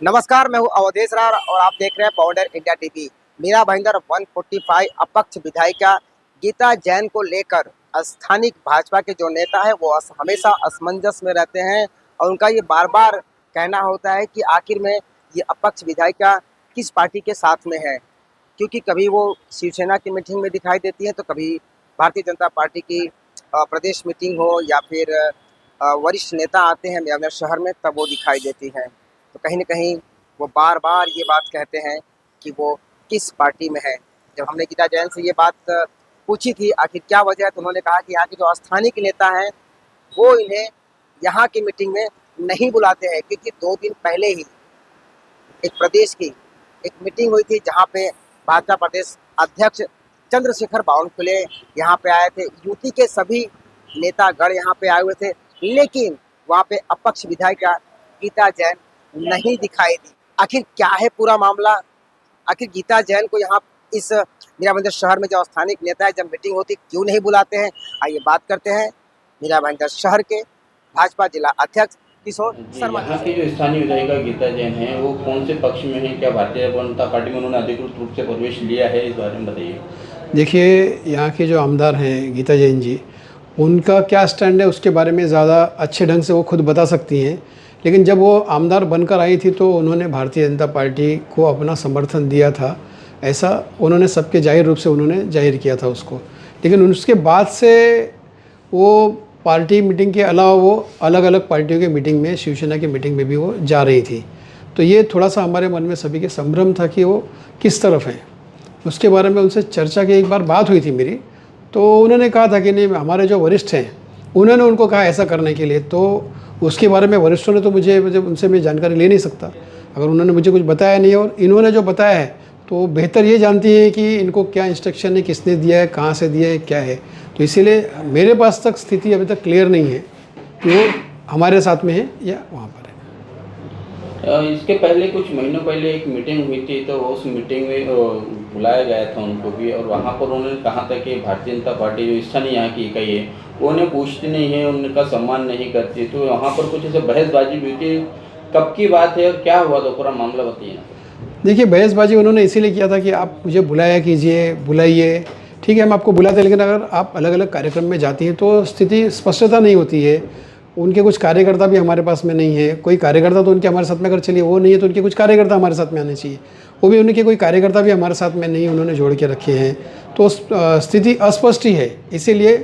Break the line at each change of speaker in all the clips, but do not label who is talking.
नमस्कार, मैं हूं अवधेश रार और आप देख रहे हैं पाउंडर इंडिया टीवी। मीरा भाईंदर 145 अपक्ष विधायिका गीता जैन को लेकर स्थानीय भाजपा के जो नेता है वो हमेशा असमंजस में रहते हैं और उनका ये बार बार कहना होता है कि आखिर में ये अपक्ष विधायिका किस पार्टी के साथ में है, क्योंकि कभी वो शिवसेना की मीटिंग में दिखाई देती है तो कभी भारतीय जनता पार्टी की प्रदेश मीटिंग हो या फिर वरिष्ठ नेता आते हैं मेरे शहर में तब वो दिखाई देती हैं। तो कहीं न कहीं वो बार बार ये बात कहते हैं कि वो किस पार्टी में है। जब हमने गीता जैन से ये बात पूछी थी आखिर क्या वजह है, तो उन्होंने कहा कि यहाँ के जो स्थानीय नेता हैं वो इन्हें यहाँ की मीटिंग में नहीं बुलाते हैं, क्योंकि 2 दिन पहले ही एक प्रदेश की एक मीटिंग हुई थी जहाँ पे भाजपा प्रदेश अध्यक्ष चंद्रशेखर बावनकुले यहाँ पे आए थे। यूपी के सभी नेतागण यहाँ पे आए हुए थे, लेकिन वहाँ पे अपक्ष विधायिका गीता जैन नहीं दिखाई दी। आखिर क्या है पूरा मामला? आखिर गीता जैन को यहाँ इस मीरा भाईंदर शहर में जो स्थानीय नेता है जब मीटिंग होती क्यों नहीं बुलाते हैं? आइए बात करते हैं मीरा भाईंदर शहर के भाजपा जिला अध्यक्ष किशोर शर्मा।
यहाँ की जो स्थानीय विधायिका गीता जैन है वो कौन से पक्ष में है? क्या भारतीय जनता पार्टी में उन्होंने अधिकृत रूप से प्रवेश लिया है? इस बारे में बताइए।
देखिए, यहाँ के जो आमदार हैं गीता जैन जी, उनका क्या स्टैंड है उसके बारे में ज़्यादा अच्छे ढंग से वो खुद बता सकती हैं। लेकिन जब वो आमदार बनकर आई थी तो उन्होंने भारतीय जनता पार्टी को अपना समर्थन दिया था, ऐसा उन्होंने सबके जाहिर रूप से उन्होंने जाहिर किया था उसको। लेकिन उसके बाद से वो पार्टी मीटिंग के अलावा वो अलग अलग पार्टियों की मीटिंग में, शिवसेना की मीटिंग में भी वो जा रही थी। तो ये थोड़ा सा हमारे मन में सभी के संभ्रम था कि वो किस तरफ हैं। उसके बारे में उनसे चर्चा की एक बार बात हुई थी मेरी, तो उन्होंने कहा था कि नहीं, हमारे जो वरिष्ठ हैं उन्होंने उनको कहा ऐसा करने के लिए। तो उसके बारे में वरिष्ठों ने तो मुझे उनसे मैं जानकारी ले नहीं सकता अगर उन्होंने मुझे कुछ बताया नहीं है। और इन्होंने जो बताया है तो बेहतर ये जानती है कि इनको क्या इंस्ट्रक्शन है, किसने दिया है, कहाँ से दिया है, क्या है। तो इसीलिए मेरे पास तक स्थिति अभी तक क्लियर नहीं है कि वो हमारे साथ में है या वहाँ पर है।
इसके पहले कुछ महीनों पहले एक मीटिंग हुई थी, तो उस मीटिंग में बुलाया गया था उनको भी, और वहाँ पर उन्होंने कहा था कि भारतीय जनता पार्टी जो स्थानीय यहाँ की इकाई है वो उन्हें पूछती नहीं है, उनका सम्मान नहीं करती। तो वहाँ पर कुछ ऐसे बहसबाजी भी हुई थी। कब की बात है और क्या हुआ था, पूरा मामला बताइए।
देखिए, बहसबाजी उन्होंने इसीलिए किया था कि आप मुझे बुलाया कीजिए, बुलाइए, ठीक है, हम आपको बुलाते हैं, लेकिन अगर आप अलग अलग कार्यक्रम में जाती हैं तो स्थिति स्पष्टता नहीं होती है। उनके कुछ कार्यकर्ता भी हमारे पास में नहीं है। कोई कार्यकर्ता तो उनके हमारे साथ में अगर चलिए वो नहीं है तो उनके कुछ कार्यकर्ता हमारे साथ में आने चाहिए, वो भी उनके कोई कार्यकर्ता भी हमारे साथ में नहीं उन्होंने जोड़ के रखे हैं। तो स्थिति अस्पष्ट ही है, इसीलिए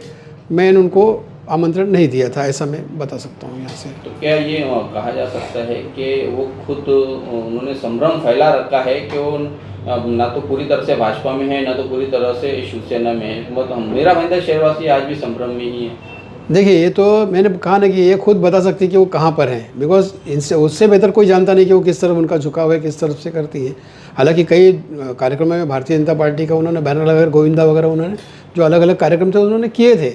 मैंने उनको आमंत्रण नहीं दिया था, ऐसा मैं बता सकता हूँ यहाँ से।
तो क्या ये कहा जा सकता है कि वो खुद उन्होंने संभ्रम फैला रखा है कि वो ना तो पूरी तरह से भाजपा में है, ना तो पूरी तरह से शिवसेना में है? मतलब मेरा भाईंदर शहरवासी आज भी संभ्रम में ही है।
देखिए, ये तो मैंने कहा ना कि ये खुद बता सकती है कि वो कहाँ पर हैं, बिकॉज इनसे उससे बेहतर कोई जानता नहीं कि वो किस तरफ उनका झुकाव है, किस तरफ से करती है। हालांकि कई कार्यक्रमों में भारतीय जनता पार्टी का उन्होंने बैनर लगाकर गोविंदा वगैरह उन्होंने जो अलग अलग कार्यक्रम थे उन्होंने किए थे,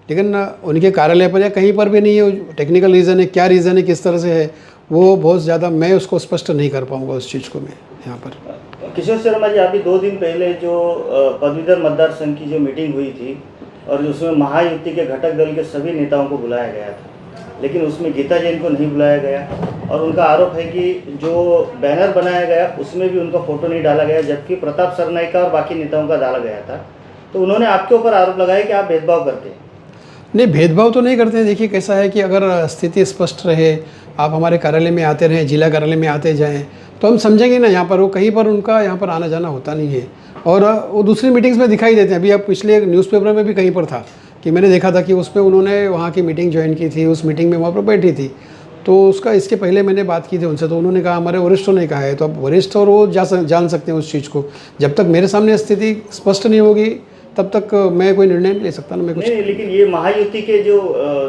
लेकिन उनके कार्यालय पर या कहीं पर भी नहीं है। टेक्निकल रीज़न है, क्या रीज़न है, किस तरह से है, वो बहुत ज़्यादा मैं उसको स्पष्ट नहीं कर पाऊँगा उस चीज़ को मैं यहाँ पर।
किशोर शर्मा जी, अभी 2 दिन पहले जो पदवीधर मतदार संघ की जो मीटिंग हुई थी और उसमें महायुति के घटक दल के सभी नेताओं को बुलाया गया था, लेकिन उसमें गीता जैन को नहीं बुलाया गया। और उनका आरोप है कि जो बैनर बनाया गया उसमें भी उनका फ़ोटो नहीं डाला गया, जबकि प्रताप सरनाईक का और बाकी नेताओं का डाला गया था। तो उन्होंने आपके ऊपर आरोप लगाया कि आप भेदभाव करते हैं।
नहीं, भेदभाव तो नहीं करते हैं। देखिए, कैसा है कि अगर स्थिति स्पष्ट रहे, आप हमारे कार्यालय में आते रहें, जिला कार्यालय में आते जाएं, तो हम समझेंगे ना। यहाँ पर वो कहीं पर उनका यहाँ पर आना जाना होता नहीं है, और वो दूसरी मीटिंग्स में दिखाई देते हैं। अभी आप पिछले न्यूज़पेपर में भी कहीं पर था कि मैंने देखा था कि उसमें उन्होंने वहाँ की मीटिंग ज्वाइन की थी, उस मीटिंग में वहाँ पर बैठी थी। तो उसका इसके पहले मैंने बात की थी उनसे, तो उन्होंने कहा हमारे वरिष्ठों ने कहा है। तो अब वरिष्ठ और वो जान सकते हैं उस चीज़ को। जब तक मेरे सामने स्थिति स्पष्ट नहीं होगी तब तक मैं कोई निर्णय नहीं ले सकता ना मैं कुछ।
नहीं, लेकिन ये महायुति के जो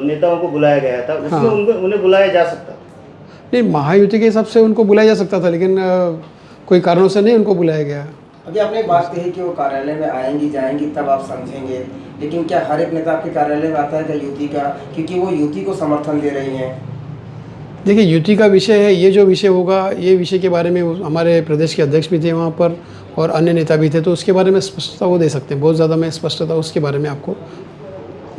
नेताओं को बुलाया गया था उसमें उन्हें बुलाया जा सकता था।
नहीं, महायुति के हिसाब से उनको बुलाया जा सकता था, लेकिन कोई कारणों से नहीं उनको बुलाया गया।
अभी आपने बात कही कि वो कार्यालय में आएंगी जाएंगी तब आप समझेंगे, लेकिन क्या हर एक नेता आपके कार्यालय में आता है क्या युति का, क्योंकि वो युति को समर्थन दे रही हैं?
देखिए, युति का विषय है, ये जो विषय होगा, ये विषय के बारे में हमारे प्रदेश के अध्यक्ष भी थे वहाँ पर और अन्य नेता भी थे, तो उसके बारे में स्पष्टता वो दे सकते हैं। बहुत ज़्यादा मैं स्पष्टता उसके बारे में आपको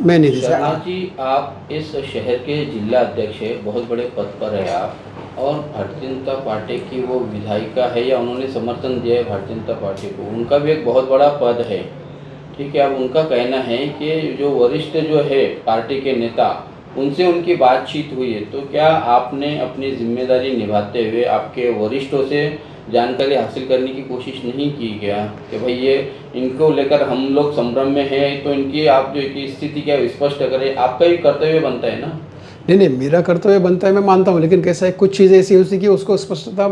मैंने
शर्मा जी, आप इस शहर के जिला अध्यक्ष है, बहुत बड़े पद पर है आप, और भारतीय जनता पार्टी की वो विधायिका है या उन्होंने समर्थन दिया है भारतीय जनता पार्टी को, उनका भी एक बहुत बड़ा पद है। ठीक है, अब उनका कहना है कि जो वरिष्ठ जो है पार्टी के नेता, उनसे उनकी बातचीत हुई है, तो क्या आपने अपनी जिम्मेदारी निभाते हुए आपके वरिष्ठों से जानकारी हासिल करने की कोशिश नहीं की क्या कि भाई ये इनको लेकर हम लोग संभ्रम में हैं, तो इनकी आप जो की स्थिति क्या स्पष्ट करें, आपका भी कर्तव्य बनता है ना।
नहीं, मेरा कर्तव्य बनता है, मैं मानता हूँ, लेकिन कैसा है, कुछ चीज़ें ऐसी होती कि उसको स्पष्टता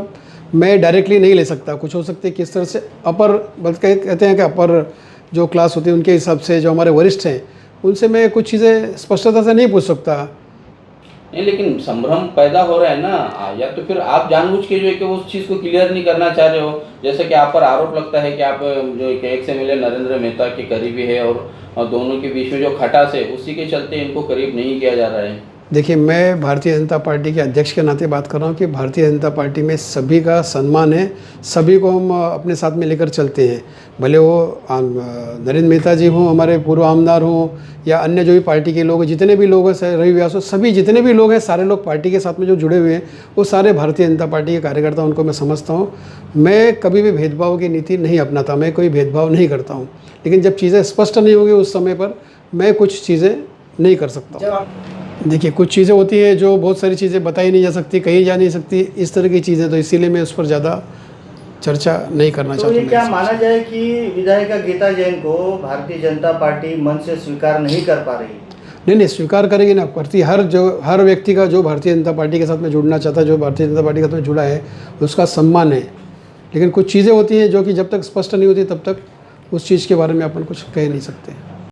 मैं डायरेक्टली नहीं ले सकता। कुछ हो सकती है किस तरह से अपर कहते हैं कि अपर जो क्लास होती है उनके हिसाब से जो हमारे वरिष्ठ हैं उनसे मैं कुछ चीज़ें स्पष्टता से नहीं पूछ सकता।
नहीं, लेकिन संभ्रम पैदा हो रहा है ना, या तो फिर आप जानबूझ के जो है कि उस चीज़ को क्लियर नहीं करना चाह रहे हो। जैसे कि आप पर आरोप लगता है कि आप जो एक MLA नरेंद्र मेहता के करीबी है और दोनों के बीच में जो खटास है उसी के चलते इनको करीब नहीं किया जा रहा है। देखिए,
मैं भारतीय जनता पार्टी के अध्यक्ष के नाते बात कर रहा हूँ कि भारतीय जनता पार्टी में सभी का सम्मान है, सभी को हम अपने साथ में लेकर चलते हैं। भले वो नरेंद्र मेहता जी हों, हमारे पूर्व आमदार हों, या अन्य जो भी पार्टी के लोग हैं, जितने भी लोग हैं, रवि व्यास हो, सभी जितने भी लोग हैं, सारे लोग पार्टी के साथ में जो जुड़े हुए हैं वो सारे भारतीय जनता पार्टी के कार्यकर्ता, उनको मैं समझता हूँ। मैं कभी भी भेदभाव की नीति नहीं अपनाता, मैं कोई भेदभाव नहीं करता हूँ, लेकिन जब चीज़ें स्पष्ट नहीं होंगी उस समय पर मैं कुछ चीज़ें नहीं कर सकता। देखिए, कुछ चीज़ें होती है जो बहुत सारी चीज़ें बताई नहीं जा सकती, कहीं जा नहीं सकती, इस तरह की चीज़ें, तो इसीलिए मैं उस पर ज़्यादा चर्चा नहीं करना चाहता।
तो ये क्या माना जाए कि विधायिका गीता जैन को भारतीय जनता पार्टी मन से स्वीकार नहीं कर पा रही?
नहीं, स्वीकार करेगी ना, करती हर व्यक्ति का जो भारतीय जनता पार्टी के साथ में जुड़ना चाहता है, जो भारतीय जनता पार्टी के साथ में जुड़ा है, उसका सम्मान है। लेकिन कुछ चीज़ें होती हैं जो कि जब तक स्पष्ट नहीं होती तब तक उस चीज़ के बारे में अपन कुछ कह नहीं सकते।